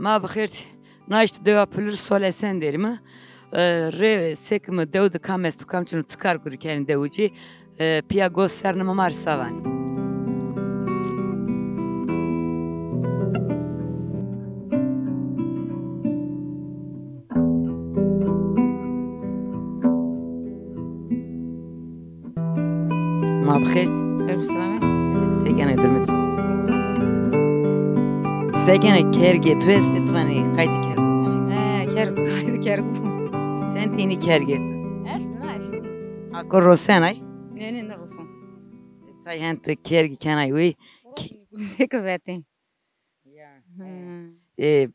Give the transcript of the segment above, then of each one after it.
ما بخير ناشت دوا پلر سوال sen derim ha. Re sekme devde kames tu kamçını çıkar guri kendi devuci. Pia gösterneme mar savani. ما بخير خير والسلامة. سيكنا درمت سيكنا كيرجي توست تفاني قايد كير كيرجو قايد كيرجو. سنتيني كيرجي أرسل ناشتي. أكو روسان أي يعني نروسون. ساي هنت كيرجي كان أي وي زيك باتين.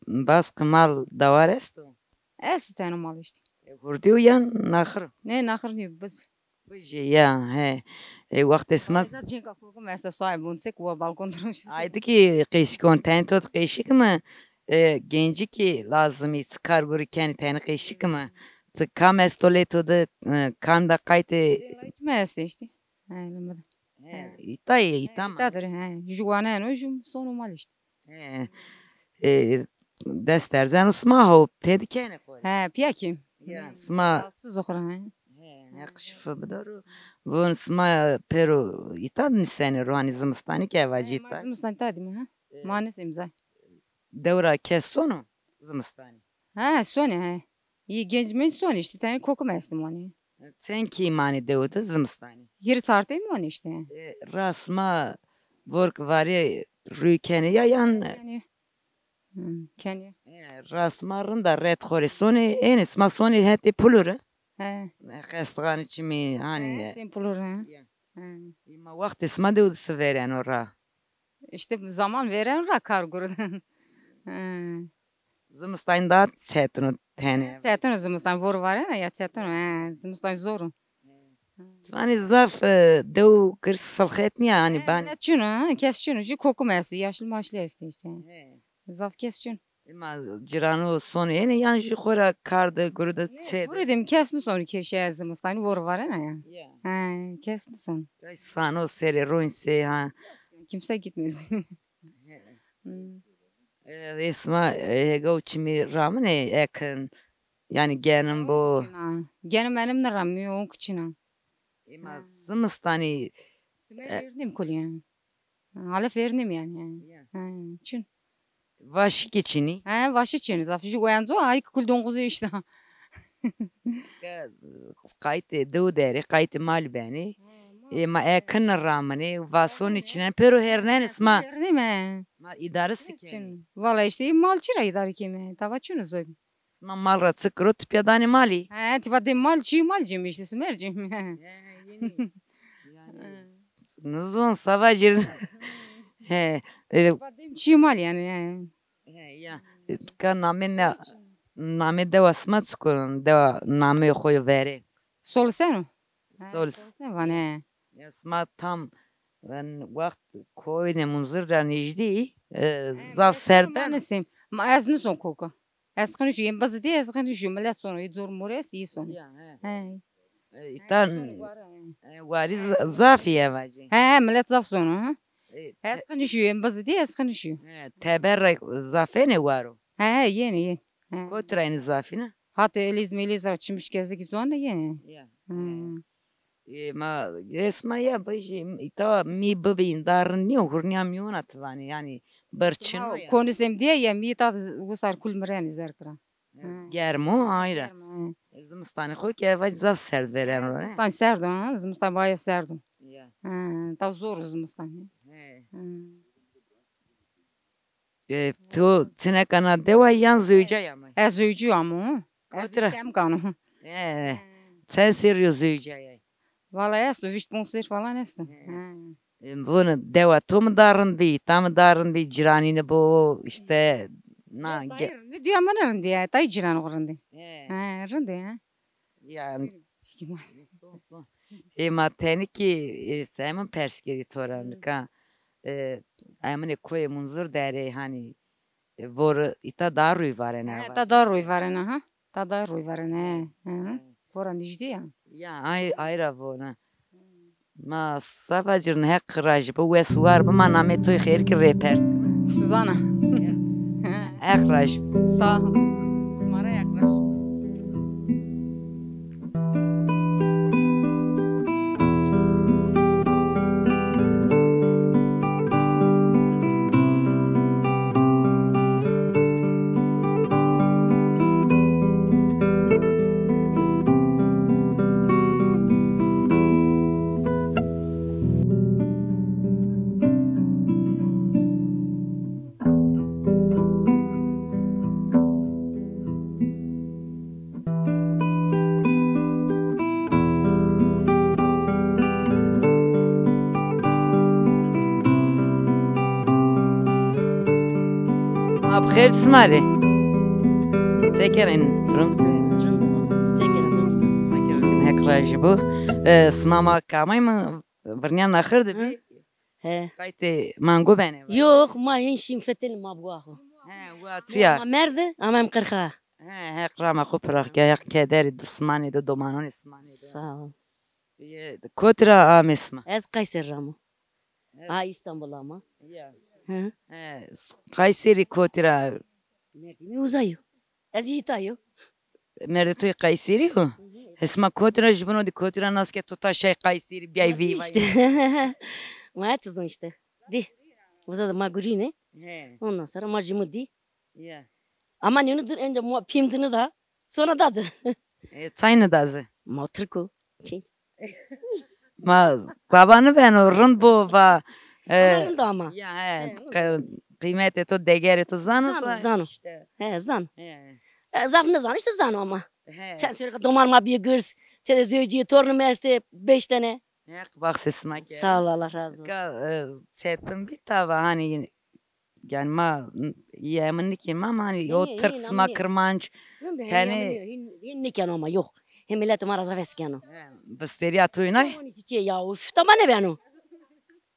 بس كمال دوارستو أستانو مالشتي. كرديو يان ناخر نه ناخرني بس. بيجي يا هي وقت اسمه زاد جينك أخوكم ما استصايب ونسك وبالكون تروش. aydı ki kış kontento kışık mı genci ki lazım hiç çıkar guri kendi tane kışık mı tıkam estoleto da kan da kaydı ما استشتي. هاي لما itay itam تقدر هاي جوانا نوجم صونو مالشتي. dester zen usma ho tedi kene koy ها بياكي. ya sma زخرة هاي. yakışıfı bdaru vun sma pero itad niseni ruhani zımstani ki evacita مستان تادي ما ما نسيم زاي. devra kesonu zımstani ها سوني هاي. يجنج من سوني إشتي تاني كوكو ما استموني. sen ki imani devda zımstani Yeri sartı mı onu işte? rasma work vari rükeni ya yan Yani. Kendi. rasmarın da red horisoni en isma soni heti pulur He. khastgan içimi hani Simple olur ha. ima vakt isma devda severen ora İşte zaman veren rakar gurun. zımstani da çetino tane Çetin özümüzden vur var ya çetin. Özümüzden zor. yani zaf dev kır salkhetni yani ben Ne çunu? Kes çunu. Ji koku mesli. Yaşlı maşlı esti işte. Zaf kes çunu. ima cirano soni en yani şu khora karda guruda çed Vurdum kesni sonra keşe özümüzden vur var ya. Kesni sonra. sano seri ruinse ha Kimse gitmiyor. isma gauchimi ramne yakın yani genim bu Gene benim ne ramıyor o kıçına. ima zımstani Verdim kolye. Hala verdim yani. Çün. vaşik içini Vaşı çün. Zafı şu goyanzo ay kul donguzu işte. kayıt dev deri kayıt mal beni ima yakın ramne vason içine pero her ne isma Verdim he. ma idaresi ki Çün. Valla işte mal çıra idare kime. Tava çün zoy. isma mal ratsıkrot piyadani mali Tiba de mal çi mal cim işte smercim. Nuzun savacır he Tiba de çi mal yani. ya kan name deva smat kon deva name koy vere Sol sen. Sol Sen var ne? ya smat tam ben vakt koy ne munzır da nejdi zaf serben Nesim. Ma az nu son koku. Az kanı şu yem bazı diye az kanı şu millet sonu zor mores iyi son. itan variz zaf ya vaji millet zaf sonu. Az kanı şu yem bazı diye az kanı şu. teberrek zafene varo Yeni. kotrayni zafina Hatta eliz açmış gezi gidiyor ne yeni. ma esma ya baji ita mi babin darın ni hurnyam yonat vani yani barçın Konusem diye yem yita gusar kulmren izerkra. germo ayra zımstani koy ki vaj zaf serveren ora Zımstan serdim ha. Zımstan bayağı serdim. Tav zor zımstan. tu sene kana deva yan zuyca ya mı Ez uyucu ama. Kotra. Sem kanı. sen seriyo zuyca ya Valla esto viş sponsor falan esto. bunu deva tu mu darın bi tam darın bi ciranine bu işte na Ne diyor ama nerede ya? Tay ciran oranda. Nerede ya? yani ma teniki semen perskeri toranlıka amene koy munzur dere hani vor ita daru varena Ta da ruy varena ha. Ta da ruy varena. Voran dijdi ya. ya ayra vona ma savacır ne kıraj bu vesvar bu maname toy khair ki repers Suzana. Yaklaş. Sağ olun. İsmail'e yaklaş. Abxer tsmari. Sekerin turum. Yaklaş bu. Smama kamay mı? Birniyan naxırdı bir. He. Kayti mango bene. Yok ma hin şimfetel ma bu ahu. He, watsiya. Ma merde ama em kırka. He, qrama xuprak ya kederi dusmani do domanon ismani. Sağ ol. Kotra amisma. Ez Kayseri ramu. Ha İstanbul ama. Ya. Hı. Kayseri kotra. Merdi mi uzayo. Ez yitayo. Merdi Kayseri ho. Esma kotra jibno di kotra nas ke tota şey Kayseri bir vi. İşte. Ma çizin işte. Di. Uzadı ma gurine. He. Ondan sonra macimu di. Ya. Ama ne dur önce mu pimtini da. Sonra da. Çayını dazı. Ma Türko. Çin. Ma babanı ben orun bu va. Anladım da ama. Ya he. Kıymeti to degeri to zanı. Zanu. He zan. He. Zaf ne zan işte zan ama. He. Sen söyle domarma bir gırs. Te zövciye torunum este 5 tane. Ya bak sesime gel. Sağ ol Allah razı olsun. Ka çetin bir tava hani yani ma yeminlik ki ma hani o İyi, Türk iyi, sma anlıyor. kırmanç Yani ne kan ama yok. Hem millet umar zafes kano. bısteriya tuyunay. Onu çiçeği ya uf tamam ne ben o.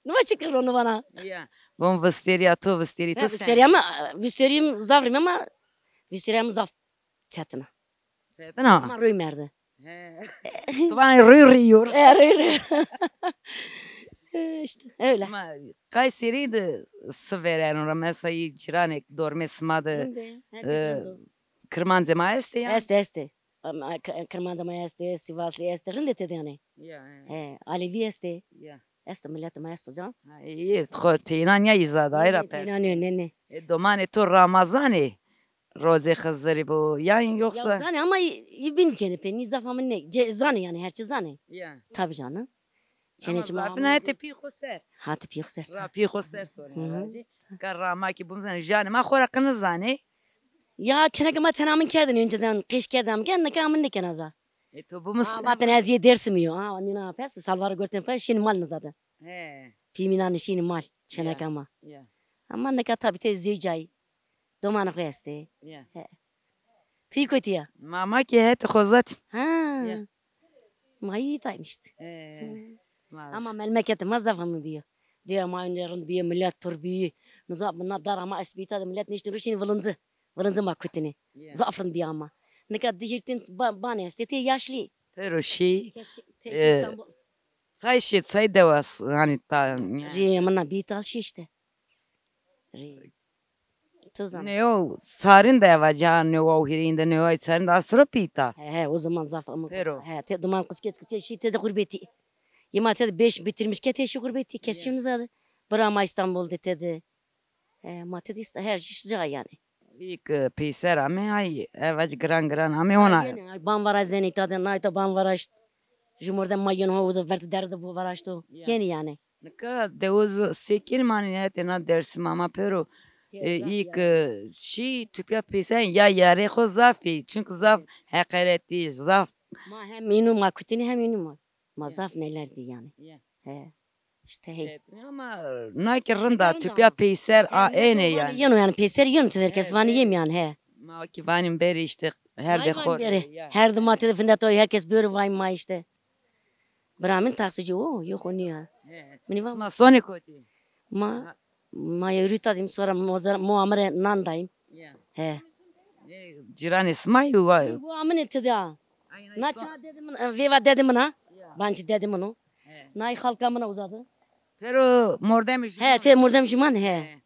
Ne var çıkır onu bana. Ya bon bısteriya tu bısteri tu sen. Visteriyim zavrim ama visteriyim zaf çatına. Çetin ha. Ama rüy merdi. Tu bana rüyüyor. Rüy. İşte öyle. Ama Kayseri de severen ora mesela ciranek dorme smadı kırmanze maeste ya. Este. Kırmanca maya este, Sivaslı este, rindete de yani. Ya. Alevi este. Ya. Este millet maestro can. İyi, teynan ya izada ayra per. İnanıyor ne. Domane tu Ramazani. Roze Hızırı bu. Yani yoksa. Ya zani ama ibin cennepe nizafamın ne? Zani yani her şey zani. Ya. Tabii canım. Ama zafına hete pi khoser. Hatip yokser. Ra pi khoser sonra. Karama ki bunu sen jani ma khorakını zani. Ya çenek ama tenamın kedin önceden kış kedam gel ne kamın ne kenaza. Tu bu mus. Baten eziye dersim yo. Ha ne yapıyorsun? Salvarı görten falan şin mal zaten. He. Piminanı şin mal. Çenek ama. Ya. Ama ne kadar tabii te ziyacay. Domana koyaste. Ya. Tüy kötü ya. Mama ki hete khozat. Ha. Ya. Mayı taymıştı. Ama Ama memleketi mazafamı biyo. Diye mayınların biyo millet pır biyo. Nuzap bunlar dar ama esbita da millet neştin rüşini vılınzı. Vılınzı makutini. Zafrın biyo ama. Ne kadar diyecektin bana esteti yaşlı. Peroşi. Te İstanbul. Say shit say devas hani ta. Riyamına bir tal şey işte. Tuzan. Ne o sarın deva can ne o hirinde ne o sen de asro pita. He o zaman zafamı. Pero. He te duman kız ket şey te de gurbeti. Yema te 5 bitirmiş ket şu gurbeti kesişimiz adı. Brama İstanbul'da dedi. Mate de her şey sıcağı yani. İlk peyser ame ay evac gran ame ona. Ban var zeni tadı nayta ban var Jumurda mayın ho uza verdi derdi bu var to. Yeni yani. Ne kadar devuz sekin mani ne tena dersim ama pero ilk şey tüpya peysen ya yare xo zafi çünkü zaf hakareti zaf. Ma hem inu ma kutini hem inu ma. Ma zaf nelerdi yani. He. İşte hey. Ama naykırında tüpya peyser a ene yani. Yani peser yenu herkes van yem yani he. Ma ki benim beri işte her de xor. Her de ma telefonda to herkes böyle vay ma işte. Brahmin taksici o yok onu ya. Ma soni koti. Ma yürütadım sonra muamere nandayım. He. Ciran ismayu var. Bu amene tıda. Naça dedim veva dedim na. Bançı dedim onu. Nay halkamına uzadı. Pero mordem. He te murdem juman he.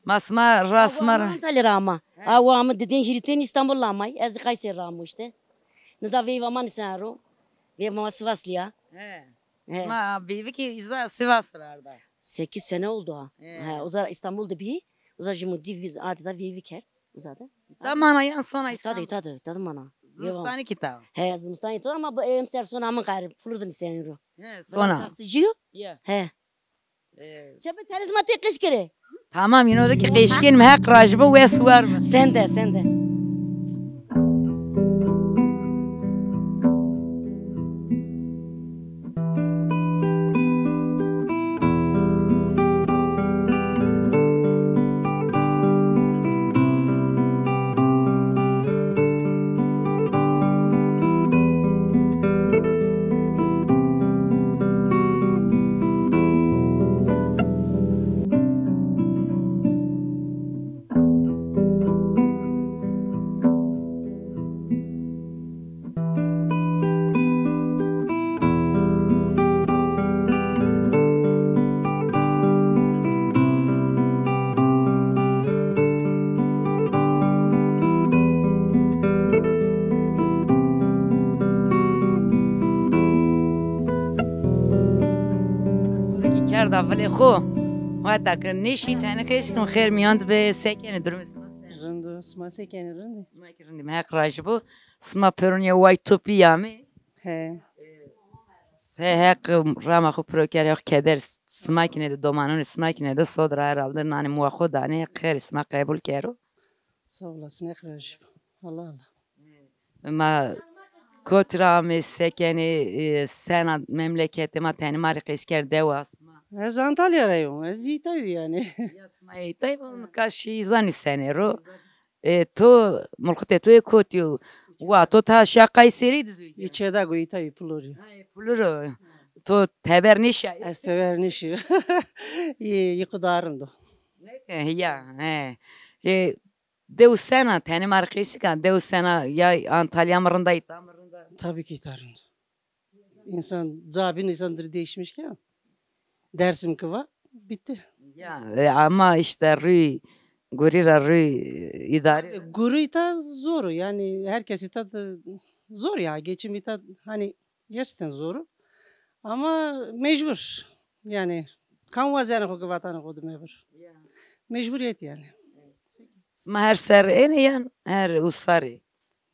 Masma rasmar. Antalya rama. Ama dediğin şiriten İstanbul rama. Ez Kayseri rama işte. Nıza veyvaman isaro. Veyvama Sivaslıya. He. Ma bibi ki izah Sivaslar'da. 8 sene oldu ha. He. He. Uzar İstanbul'da bir. Uzar jimu diviz adeta veyvi ker. Uzadı. Tamam yan sonra İstanbul. Tadı mana. Zımstani kitap. He zımstan yeter ama bu emser sonra amın gayrı. Pulurdun sen yürü. Sonra. Taksiciyo. Ya. He. Çabı terizma tek kış kere. Tamam yine o da ki keşkin hak rajbı ve suvar mı? Sen de. Sonraki kerda veli xo. Hatta ki neşi tane keşkin xeyr miyand be sekeni durmasın. Rındo, sma sekeni rındo. Ma kirindim hak rajbı. Sma peronya vay topi yami. He. Se hak rama xo proker yok keder smakine de domanın smakine de sodra herhalde nani muaxo dane xeyr sma kabul kero. Sağ olasın ekraj. Allah Allah. Ma kotrami sekeni sena memleketime tani marikeşker devas. Ez Antalya rayon, ez İtavi yani. Yasmai tayyip kashi zani senero. To mulkte to kotiyo. Wa to ta şakay seri dizi. İçede go İtavi pulori. Puluro. To teberniş. Ez sever nişi. Yıkıdarındı. Ya. Dev sena tani marikeşika dev sena ya Antalya mırında itamırında. Tabii ki itarındı. İnsan, zabin insandır değişmiş ki. Dersim kıva, bitti. Ya ama işte rüy gorira rüy idare. Guru ita zoru yani herkes ita zor ya geçim ita hani gerçekten zoru ama mecbur yani kan vaziyana koku vatanı kodu mecbur mecburiyet yani. Sma her ser ene yan her usari.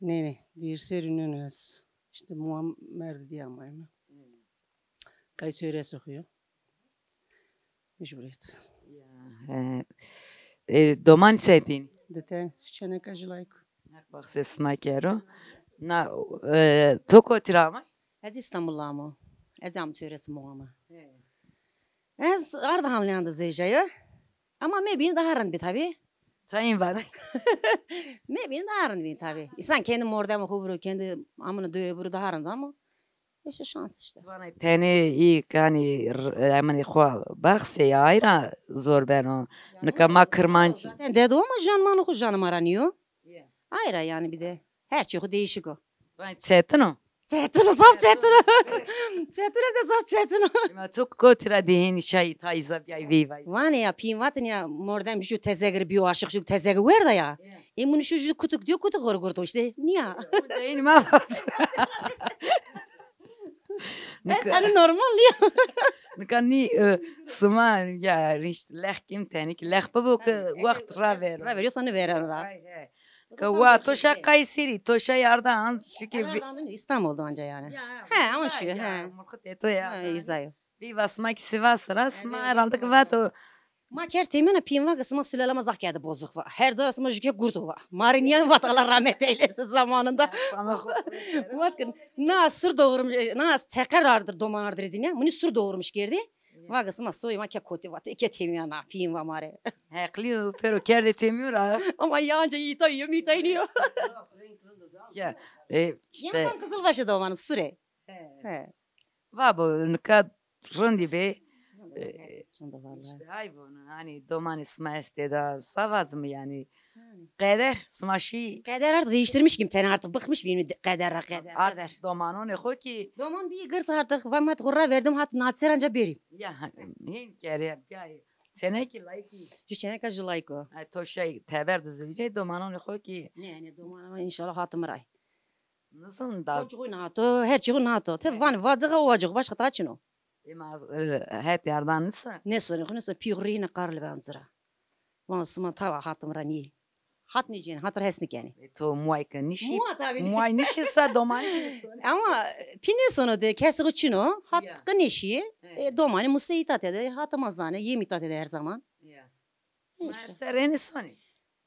Ne diğer serinin önüz işte Muammer diye amayım. Kayseri'ye sokuyor. Mecburiyet. Doman setin. Dete şenek acılayık. Bak ses makero. Na toko tirama. Ez İstanbul'da mı? Ez am çöresi muamma. Ez Ardahanlı'yanda zeyceyi. Ama mebini daharın bir tabi. Sayın var. Mebini daharın bir tabi. İnsan kendi mordamı kuburu, kendi amını dövburu daharın da ama. İşte şans işte. Bana tane iyi hani hemen ikwa bakse ayra zor ben o. Nikama kırmanç. Zaten dedi ama canmanı ku canım aranıyor. Ayra yani bir de. Her şey değişik o. Ben çetin o. Çetini sap çetini. Çetini de sap çetini. Ma çok kotira dihin şey tayza bir viva. Vane ya pinvatın ya mordam bir şu tezegir bir aşık şu tezegir ver da ya. Bunu şu kutuk diyor kutuk kurgurdu işte. Niye? Değil mi bas? Yani normal ya. Nikani suma ya işte lehkim tenik leh babuk vakt raver. Ra veriyor sana veren ra. Kava toşa Kayseri toşa yardan şiki. İstanbul'da anca yani. He ama şu he. Mulkte ya. İzayo. Bir basmak Sivas rasma herhalde kvato. Ma kertemene pinva kısma sülalama zah geldi bozuk var. Her zarasıma jüke gurdu var. Marinyan vat Allah rahmet eylesin zamanında. Vatkin na sır doğurmuş, na tekrar ardır domanardır edin Bunu sır doğurmuş gerdi. Va kısma soyma ke koti vat. İke temiyor na pinva mare. Hekliyor pero kerde temiyor ha. Ama yanca yita yiyor, mita iniyor. Ya işte. Yaman Kızılbaşı doğmanım süre. He. Va bu nika rındi be. Şimdi vallahi. İşte hayvan hani doman isma isteda savaz mı yani kader smaşı Kader artık değiştirmiş kim ten artık bıkmış benim kader. artık doman ne ko ki Doman bir gırs artık vamat gurra verdim hat natser anca berim. ya hin kere ya Seneki layıkı. Jüçene julayko. To şey teber düzüleceği domanon koy ki. Ne domana inşallah hatım ray. Nasıl da Çocuğu nato, her çocuğu nato. Te van vazıga vacık başka taçino. het yardan nasıl? Ne sorun konu piyurine karlı benzera. Van sıma tava hatım rani. Hat nicen hatır hesnik yani. To muayka nişi. Mua tabi. Muay nişisa doman. Ama pine sonu de kesi çino hat Ya. gınişi domani musaitat ede hatamazane yemitat ede her zaman. İşte. Sereni soni.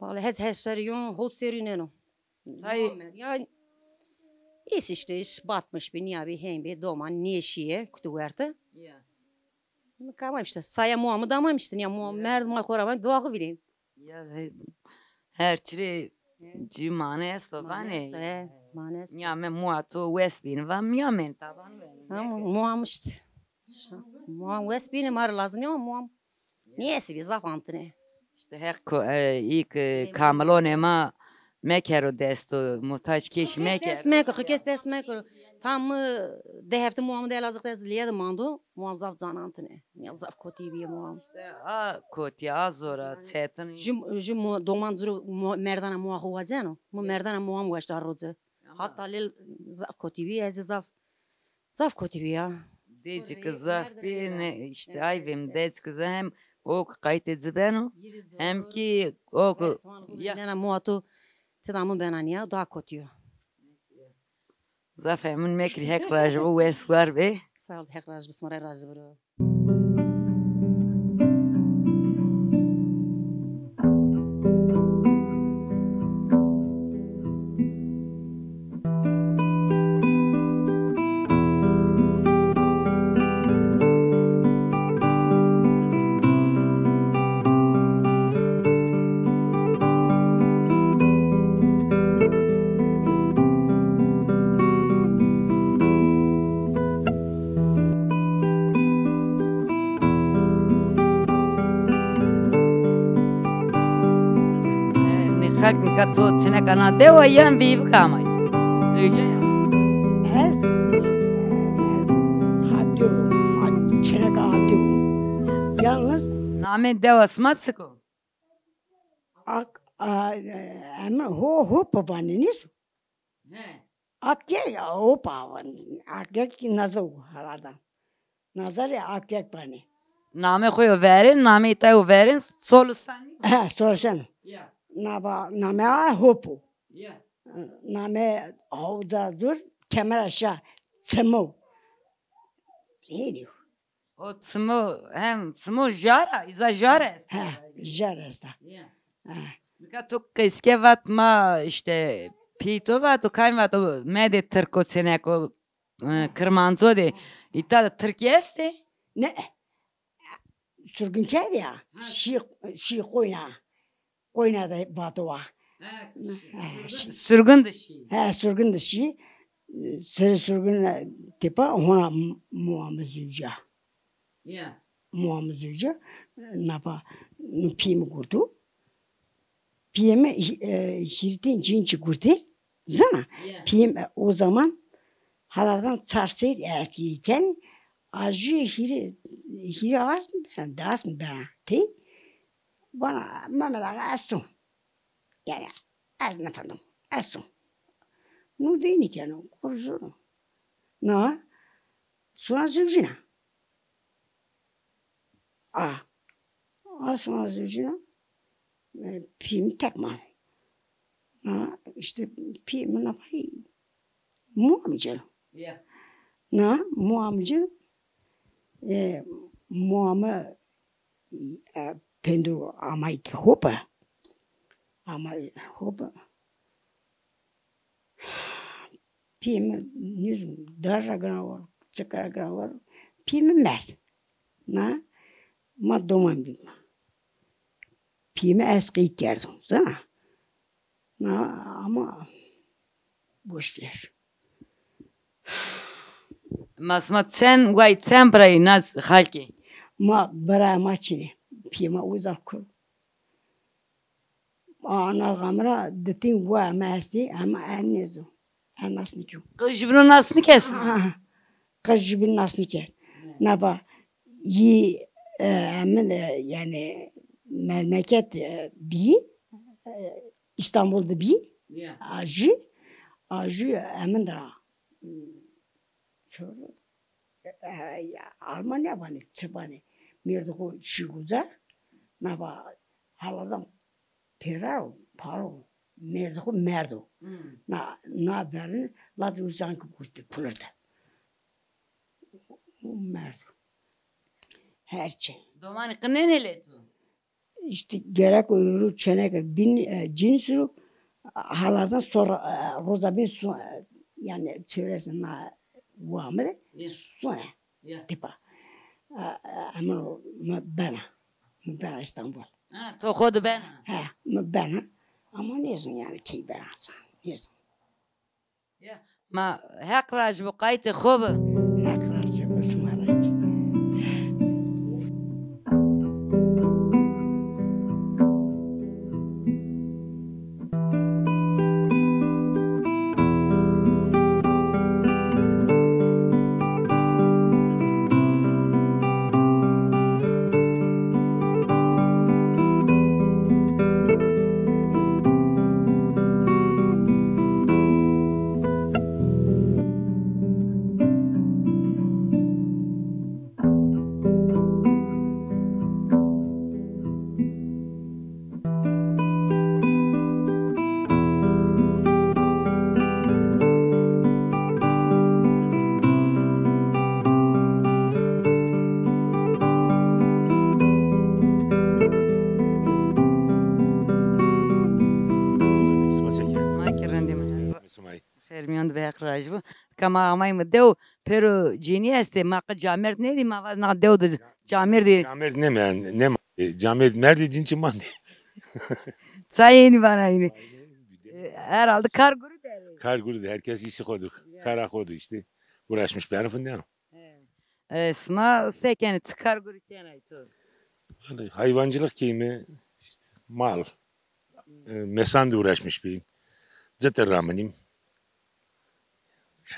Vallahi hez seriyon hot seriyonu. Say- Ya is işte iş batmış bir niye bir hem bir doman niyeşiye kutu verdi. Kamam işte saya muamı damam işte ya muam merd muam koraman duağı bilin. Ya her çire cimane sovane. Manes. Ya men muato westbin va men taban Ama muam işte. Muam wes bine mar lazım ya muam. Niyesi bir zafantine. İşte her ilk kamalone ma mekero desto muhtaç keş meker. Kes des mekro. Tam de hafta muam de lazık des liye de mando. Muam zaf zanantine. Ya zaf koti bir muam. A koti azora çetin. Jim doman zuru merdana muam huwazeno. Mu merdana muam washtar roze. Hatta lil zaf koti bir ez zaf koti bir ya. Deci kızaf bir ne işte ayvim deci kızı hem o kayıt edzibeno hem ki o ya Nana muatu tedamı benania daha kotiyor. zafemin mekri hek rajbu weswar be. Sağ ol tekrar bismillah razı bro. Ne halk ne kato tine kana deva yan viv kamay. Söyle ya. Ez haddi çenek haddi. Yalnız Name deva smatsko. ama ho babaniniz He. akye o pavan akye ki nazo harada. Nazar ya akye bani. Name koyu verin, name itayu verin, solusan. Ha sorsan. Ya. Name hopu. Ya. Name havda dur kemer aşağı tsemo. Heliyo. O tsmo jara, iza jara. Ha jarasta. Ya. Ha. Mika tu kiske vat ma işte pito vat o kaim vat o mede Türko seneko kırmanzo de ita Türkiye este. Ne? Sürgün ya. Şi koyna. Koyna da vatova. Sürgün dışı. Ha sürgün de şi. Sarı sürgün tipa ona muamızıca. Ya. Muamızıca. Napa pimi kurdu. Pimi hirtin cinci kurdu. Zana. Pimi o zaman halardan çarsayır ertiyken acı hiri az mı ben, das mı ben? Te? Bana memelaga asum. Yani az ne efendim, asum. Nu değil ki yani, korusun. Ne? Sonra zücina. Sonra zücina. Pim tekman. İşte pim ne yapayım? Muamcı. Ya. Ne? Muamcı. Muamı pendu amay ki hopa. Amay hopa. Pim yüzüm darra gana var. Çıkara gana var. Pim mert. Ne? Ma doman bilmem. Pimi eski ihtiyardım. Sana. Ama boş ver. Masmat sen vay sen bray naz halki. Ma bara maçini. Pima uzak kur. Ana gamra detin va mersi ama annezo. Anasını ki. Kıjbını nasıl kesin? Kız gibi nasıl ki. Naba yi Hemen yani memleket bir İstanbul'da bir acı hemen de şöyle Almanya bana çıbani mirdu çıguza naba haladan perao paro mirdu merdo na verin la duzan kurtu pulurda merdo her şey. Domani kınen ele tu. İşte gerek uyuru çeneke bin cinsuru halardan sonra roza bin yani çevresinde Muhammed sonra tipa ama o bana İstanbul. Ha tokodu ben. Ha bana ama neyse yani ki ben Hasan neyse. Ya ma hakraj bu kayıt خوب. Hakrarca basmaracı. Fermiyon ve hakraj bu. Kama amay mı dev pero cini este ma camer ne di ma vaz na dev de camer di. Camer ne mi? Ne mi? Camer nerede cinçin mandi? Sayeni bana yine. Herhalde karguru der. Kargurdu herkes işi koyduk. Kara koydu işte. Uğraşmış benim fındığı. Sma sekeni karguru kenay tu. Hani hayvancılık keyimi işte mal. Mesan uğraşmış beyim. Zaten ramenim.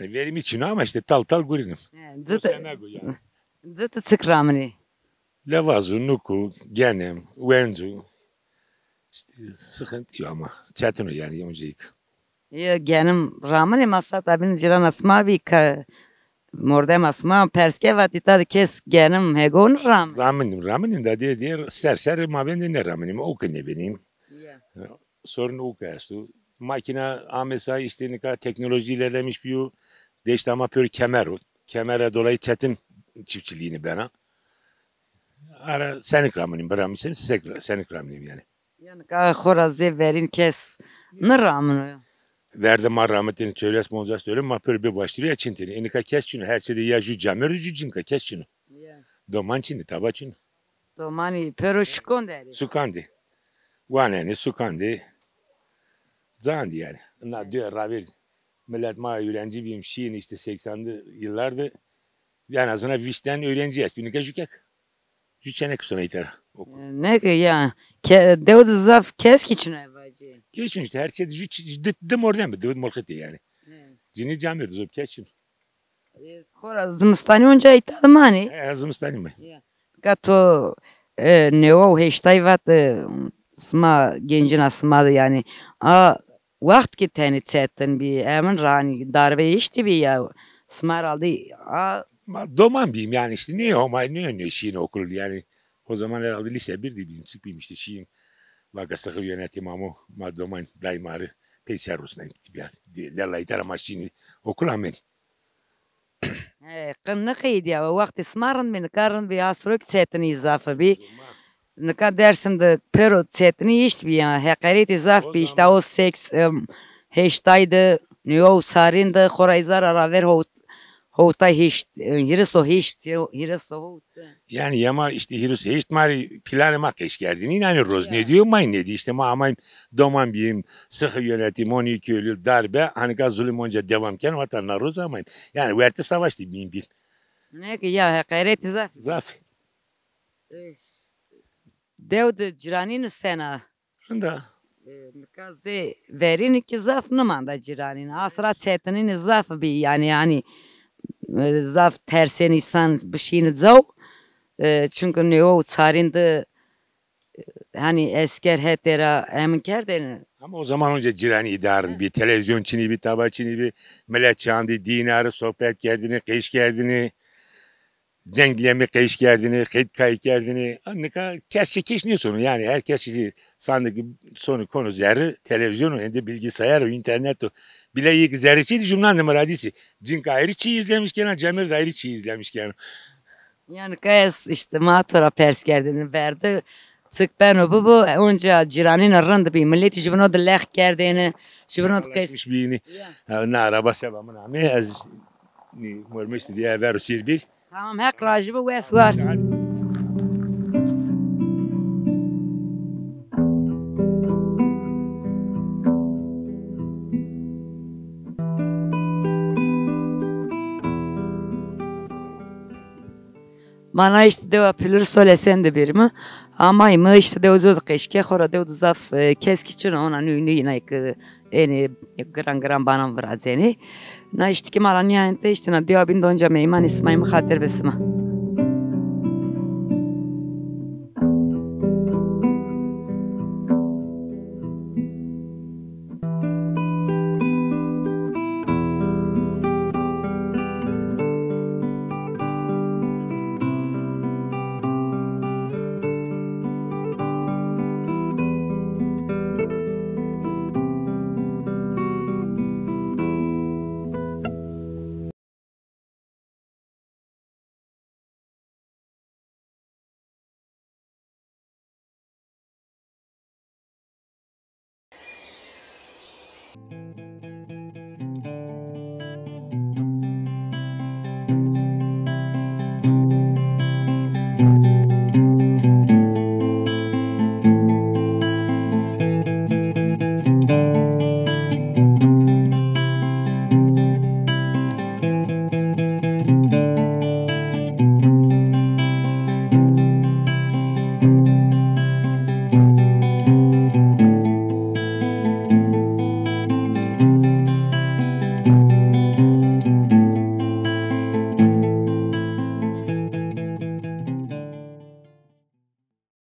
Yani verim için ama işte tal gurinim. Zıtı çıkramını. Levazu, nuku, genem, wenzu. İşte sıkıntı yok ama. Çetin o yani öncelik. Ya genim ramını masat abinin ciran asma bir ka mordem asma perske vatita kes genim hegon ram. Ramenim da diye ser ma ben de ne ramenim o ne benim. Sorun o kastu. Makine amesa işte ne kadar teknoloji ilerlemiş bir değişti ama pür kemer o. Kemere dolayı çetin çiftçiliğini bana. Ara senik ramenim bırakmışım senik ramenim yani. Yani ka xorazı verin kes ne ramını. Verdim ma rahmetini çöres mi olacak söyleyeyim ma pür bir başlıyor çintini. Enika kes şunu her şeyde ya ju camer ju cinka kes şunu. Doman çini taba çini. Domani pero şkon deri. Sukandi. Vaneni sukandi. Zandi yani. Onlar diyor Ravel. Millet ma öğrenci bir şeyin işte 80'li yıllarda en azından vişten öğrenciyiz. Birine jükek. Jüçenek sonra iter. Ne ki ya? Devde zaf kes kiçine vacı. Geçin işte her şey dım oradan mı? Dım molketi yani. Cini camir zop keçin. Xora zimistani onca itadı mani. Zimistani mı? Kato ne o heştay vat sma gencin sma yani. A vakt ki teni çetin bir hemen rani darbe işti bir ya. Smar aldı. A Doman bileyim yani işte ne o ne şeyin okul yani. O zaman herhalde lise 1'di bileyim sıkıyım işte şeyin. Vakasakı yönetim ama doman daymarı peyser Rus'nayım. Lalla itara maşini okul amen. قمنا قيد يا وقت سمارن من كارن بياسروك تسيتني إضافة بي نكا درسم ده بيرو تسيتني يشت بي هقريت إضافة بي إشتا أو سيكس هشتاي ده نيو سارين ده خورا إزار راver هوتاي هشت هيرسو هشت هيرسو هوت Yani ama işte hirus hiç mari planı mak eş geldin. İnanır roz ne diyor may ne diyor işte ma amayım doman biyim sıkı yönetim 12 Eylül darbe hani gaz zulüm onca devamken vatanlar roz amayım. Yani verte savaştı biyim bil. Ne ki ya hakaret إضافة Zaf. devde ciranin sena Şunda. نكازي verin ki zaf numanda ciranin asra çetinin zaf bi yani zaf tersen insan bir şeyini zav Çünkü ne o çarındı hani esker hetera emin kerdeni. Ama o zaman önce cirani idarın bir televizyon çini bir taba çini bir millet çandı dinarı sohbet gerdini kıyış gerdini cenglemi kıyış gerdini kıyıt kayık gerdini annika kesçe keşniyor sonu yani herkes sizi sandık sonu konu zerri televizyonu hem de bilgisayar internet bile ilk zerri çiydi cümle numaradisi cink ayrı çiğ izlemişken Cemir de ayrı çiğ izlemişken Yani kayas işte matura pers kerdini verdi. Sık ben o bu onca ciranin arrandı bir milleti jibino da leh kerdini jibino da kayas. bini na araba sebamın ami az ni mormuştu diye ver sirbi Tamam hak racibi wes var. Bana işte deva pülür söylesen de bir mi? Ama mı işte de uzun keşke khora de uzaf keskiçin ona nüynü yine ki eni gran bana vrazeni. Na işte ki maran yani işte na deva bin donca meyman ismayı mı hater besima.